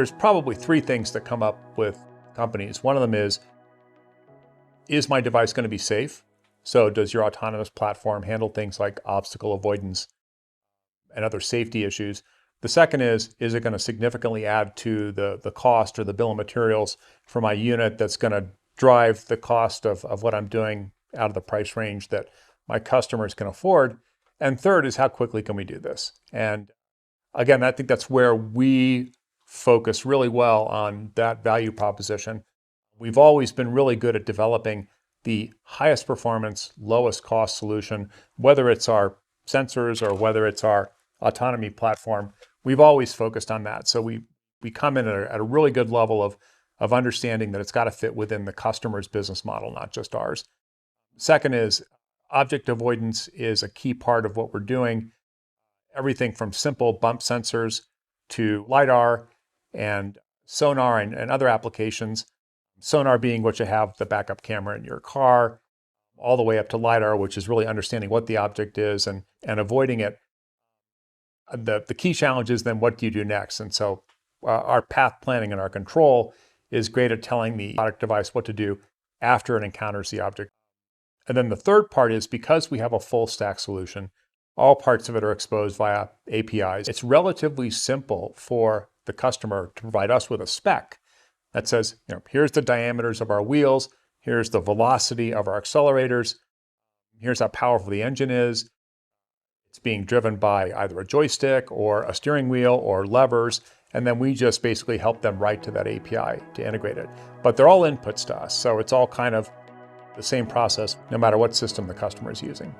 there's probably three things that come up with companies. One of them is my device going to be safe? So does your autonomous platform handle things like obstacle avoidance and other safety issues? The second is it going to significantly add to the cost or the bill of materials for my unit that's going to drive the cost of what I'm doing out of the price range that my customers can afford? And third is how quickly can we do this? And again, I think that's where we focus really well on that value proposition. We've always been really good at developing the highest performance, lowest cost solution, whether it's our sensors or whether it's our autonomy platform. We've always focused on that. So we come in at a really good level of understanding that it's got to fit within the customer's business model, not just ours. Second is object avoidance is a key part of what we're doing. Everything from simple bump sensors to LiDAR and sonar and other applications. Sonar being what you have the backup camera in your car, all the way up to LiDAR, which is really understanding what the object is and avoiding it. The key challenge is then what do you do next? And so our path planning and our control is great at telling the robotic device what to do after it encounters the object. And then the third part is because we have a full stack solution, all parts of it are exposed via APIs. It's relatively simple for the customer to provide us with a spec that says, here's the diameters of our wheels, here's the velocity of our accelerators, here's how powerful the engine is. It's being driven by either a joystick or a steering wheel or levers, and then we just basically help them write to that API to integrate it. But they're all inputs to us, so it's all kind of the same process no matter what system the customer is using.